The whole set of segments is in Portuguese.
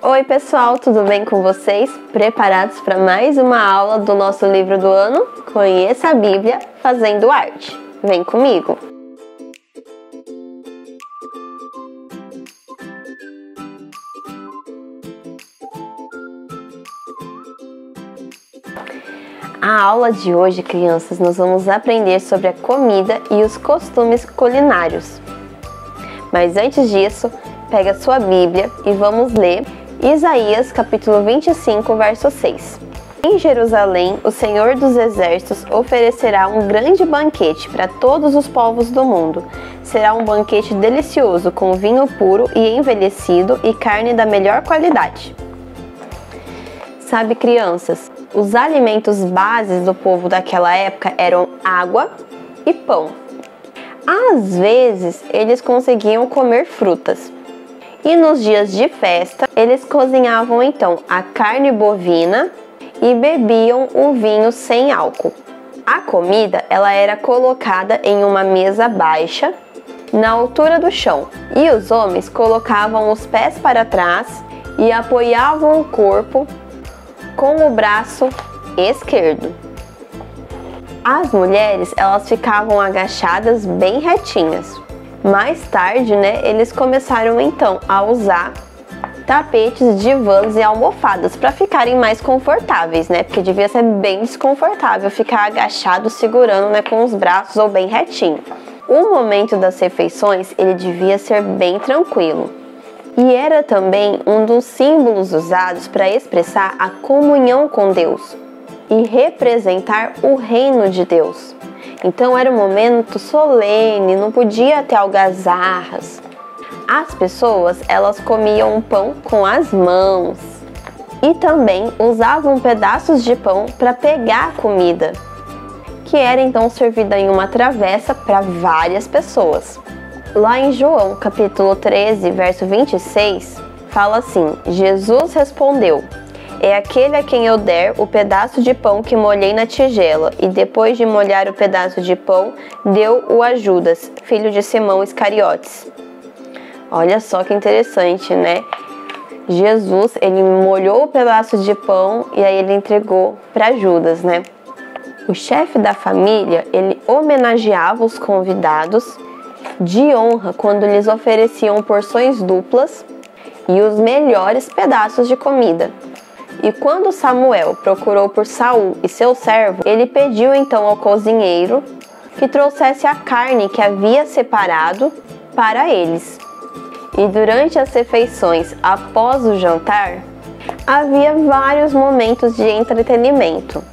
Oi pessoal, tudo bem com vocês? Preparados para mais uma aula do nosso livro do ano? Conheça a Bíblia fazendo arte. Vem comigo! A aula de hoje, crianças, nós vamos aprender sobre a comida e os costumes culinários. Mas antes disso, pega a sua Bíblia e vamos ler Isaías capítulo 25, verso 6. Em Jerusalém, o Senhor dos Exércitos oferecerá um grande banquete para todos os povos do mundo. Será um banquete delicioso com vinho puro e envelhecido e carne da melhor qualidade. Sabe, crianças, os alimentos bases do povo daquela época eram água e pão. Às vezes, eles conseguiam comer frutas. E nos dias de festa, eles cozinhavam então a carne bovina e bebiam o vinho sem álcool. A comida, ela era colocada em uma mesa baixa, na altura do chão. E os homens colocavam os pés para trás e apoiavam o corpo com o braço esquerdo. As mulheres, elas ficavam agachadas bem retinhas. Mais tarde, eles começaram então a usar tapetes, divãs e almofadas para ficarem mais confortáveis, porque devia ser bem desconfortável ficar agachado segurando, com os braços ou bem retinho. O momento das refeições, ele devia ser bem tranquilo. E era também um dos símbolos usados para expressar a comunhão com Deus e representar o reino de Deus. Então era um momento solene, não podia ter algazarras. As pessoas, elas comiam o pão com as mãos e também usavam pedaços de pão para pegar a comida, que era então servida em uma travessa para várias pessoas. Lá em João, capítulo 13, verso 26, fala assim: Jesus respondeu: é aquele a quem eu der o pedaço de pão que molhei na tigela. E depois de molhar o pedaço de pão, deu-o a Judas, filho de Simão Iscariotes. Olha só que interessante, Jesus, ele molhou o pedaço de pão e aí ele entregou para Judas, O chefe da família, ele homenageava os convidados de honra quando lhes ofereciam porções duplas e os melhores pedaços de comida. E quando Samuel procurou por Saul e seu servo, ele pediu então ao cozinheiro que trouxesse a carne que havia separado para eles. E durante as refeições após o jantar, havia vários momentos de entretenimento,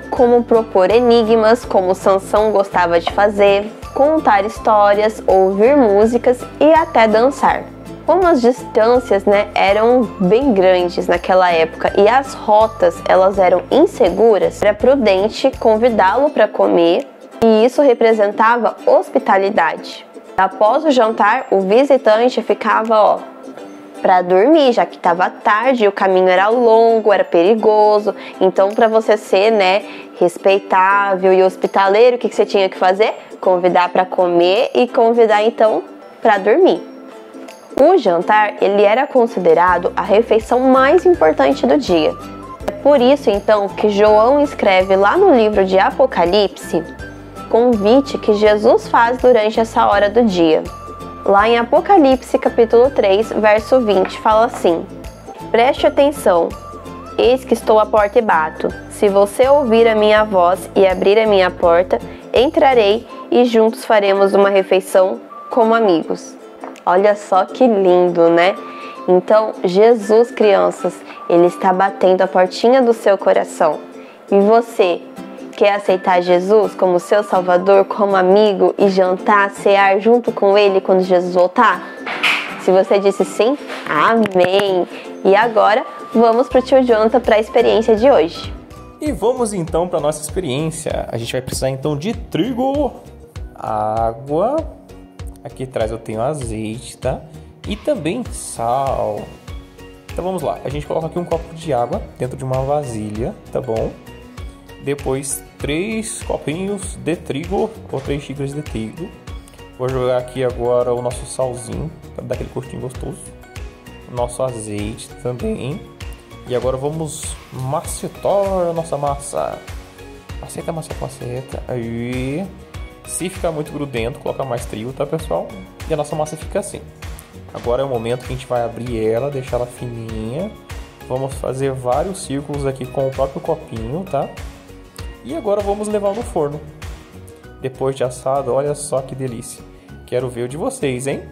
como propor enigmas, como Sansão gostava de fazer, contar histórias, ouvir músicas e até dançar. Como as distâncias eram bem grandes naquela época e as rotas elas eram inseguras, era prudente convidá-lo para comer e isso representava hospitalidade. Após o jantar, o visitante ficava para dormir, já que estava tarde, o caminho era longo, era perigoso. Então, para você ser respeitável e hospitaleiro, o que você tinha que fazer? Convidar para comer e convidar então para dormir. O jantar, ele era considerado a refeição mais importante do dia. É por isso, então, que João escreve lá no livro de Apocalipse o convite que Jesus faz durante essa hora do dia. Lá em Apocalipse, capítulo 3, verso 20, fala assim: preste atenção, eis que estou à porta e bato. Se você ouvir a minha voz e abrir a minha porta, entrarei e juntos faremos uma refeição como amigos. Olha só que lindo, Então, Jesus, crianças, ele está batendo a portinha do seu coração. E você quer aceitar Jesus como seu Salvador, como amigo e jantar, cear junto com ele quando Jesus voltar? Se você disse sim, amém! E agora, vamos para o Tio Jonathan para a experiência de hoje. E vamos então para a nossa experiência. A gente vai precisar então de trigo, água... Aqui atrás eu tenho azeite, tá? E também sal. Então vamos lá. A gente coloca aqui um copo de água dentro de uma vasilha, tá bom? Depois 3 copinhos de trigo ou 3 xícaras de trigo. Vou jogar aqui agora o nosso salzinho para dar aquele gostinho gostoso. nosso azeite também. E agora vamos macetar a nossa massa. Maceta, maceta, maceta. Aí. Se ficar muito grudento, coloca mais trigo, tá, pessoal? E a nossa massa fica assim. Agora é o momento que a gente vai abrir ela, deixar ela fininha. Vamos fazer vários círculos aqui com o próprio copinho, tá? E agora vamos levar no forno. Depois de assado, olha só que delícia. Quero ver o de vocês, hein?